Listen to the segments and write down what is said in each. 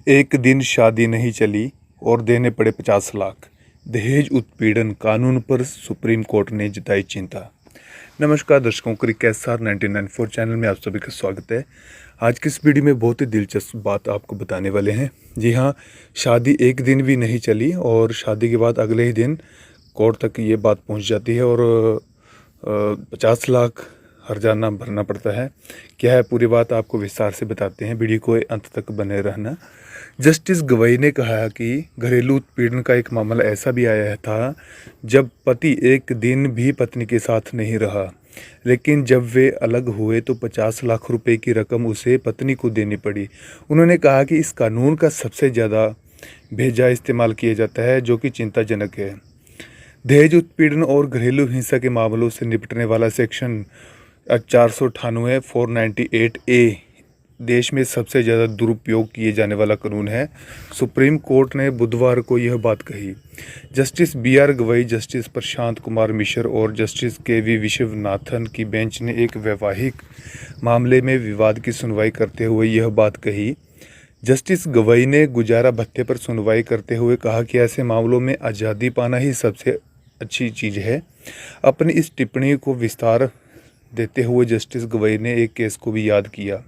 एक दिन शादी नहीं चली और देने पड़े 50 लाख। दहेज उत्पीड़न कानून पर सुप्रीम कोर्ट ने जताई चिंता। नमस्कार दर्शकों, क्रिकेट स्टार 1994 चैनल में आप सभी का स्वागत है। आज की इस वीडियो में बहुत ही दिलचस्प बात आपको बताने वाले हैं। जी हाँ, शादी एक दिन भी नहीं चली और शादी के बाद अगले ही दिन कोर्ट तक ये बात पहुंच जाती है और 50 लाख हर्जाना भरना पड़ता है। क्या है पूरी बात आपको विस्तार से बताते हैं, वीडियो को अंत तक बने रहना। जस्टिस गवई ने कहा कि घरेलू उत्पीड़न का एक मामला ऐसा भी आया था जब पति एक दिन भी पत्नी के साथ नहीं रहा, लेकिन जब वे अलग हुए तो 50 लाख रुपए की रकम उसे पत्नी को देनी पड़ी। उन्होंने कहा कि इस कानून का सबसे ज़्यादा बेजा इस्तेमाल किया जाता है, जो कि चिंताजनक है। दहेज उत्पीड़न और घरेलू हिंसा के मामलों से निपटने वाला सेक्शन 498 498A देश में सबसे ज़्यादा दुरुपयोग किए जाने वाला कानून है। सुप्रीम कोर्ट ने बुधवार को यह बात कही। Justice BR Gavai, justice Prashant Kumar Mishra और जस्टिस KV विश्वनाथन की बेंच ने एक वैवाहिक मामले में विवाद की सुनवाई करते हुए यह बात कही। जस्टिस गवई ने गुजारा भत्ते पर सुनवाई करते हुए कहा कि ऐसे मामलों में आज़ादी पाना ही सबसे अच्छी चीज़ है। अपनी इस टिप्पणी को विस्तार देते हुए जस्टिस गवई ने एक केस को भी याद किया।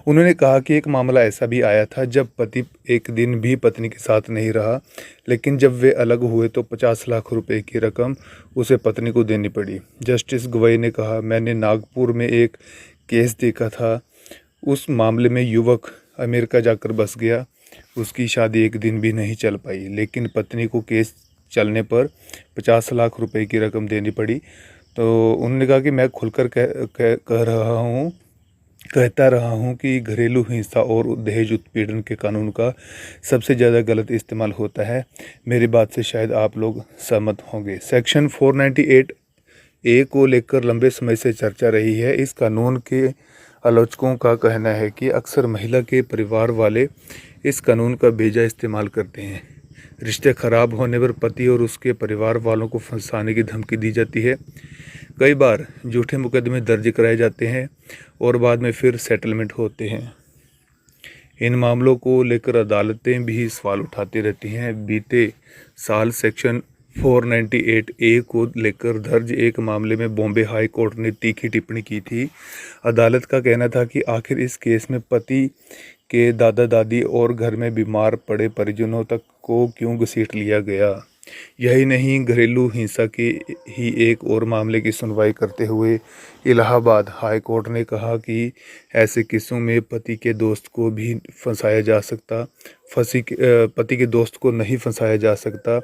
उन्होंने कहा कि एक मामला ऐसा भी आया था जब पति एक दिन भी पत्नी के साथ नहीं रहा, लेकिन जब वे अलग हुए तो 50 लाख रुपए की रकम उसे पत्नी को देनी पड़ी। जस्टिस गवई ने कहा, मैंने नागपुर में एक केस देखा था। उस मामले में युवक अमेरिका जाकर बस गया। उसकी शादी एक दिन भी नहीं चल पाई, लेकिन पत्नी को केस चलने पर 50 लाख रुपए की रकम देनी पड़ी। तो उन्होंने कहा कि मैं खुलकर कहता रहा हूँ कि घरेलू हिंसा और दहेज उत्पीड़न के कानून का सबसे ज़्यादा गलत इस्तेमाल होता है। मेरी बात से शायद आप लोग सहमत होंगे। सेक्शन 498A को लेकर लंबे समय से चर्चा रही है। इस कानून के आलोचकों का कहना है कि अक्सर महिला के परिवार वाले इस कानून का बेजा इस्तेमाल करते हैं। रिश्ते खराब होने पर पति और उसके परिवार वालों को फंसाने की धमकी दी जाती है। कई बार झूठे मुकदमे दर्ज कराए जाते हैं और बाद में फिर सेटलमेंट होते हैं। इन मामलों को लेकर अदालतें भी सवाल उठाती रहती हैं। बीते साल सेक्शन 498A को लेकर दर्ज एक मामले में बॉम्बे हाई कोर्ट ने तीखी टिप्पणी की थी। अदालत का कहना था कि आखिर इस केस में पति के दादा दादी और घर में बीमार पड़े परिजनों तक को क्यों घसीट लिया गया। यही नहीं, घरेलू हिंसा के ही एक और मामले की सुनवाई करते हुए इलाहाबाद हाई कोर्ट ने कहा कि ऐसे केसों में पति के दोस्त को भी फंसाया जा सकता, पति के दोस्त को नहीं फंसाया जा सकता।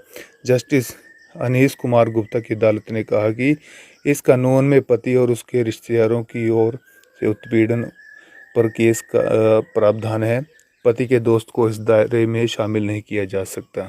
जस्टिस अनीश कुमार गुप्ता की अदालत ने कहा कि इस कानून में पति और उसके रिश्तेदारों की ओर से उत्पीड़न पर केस का प्रावधान है। पति के दोस्त को इस दायरे में शामिल नहीं किया जा सकता।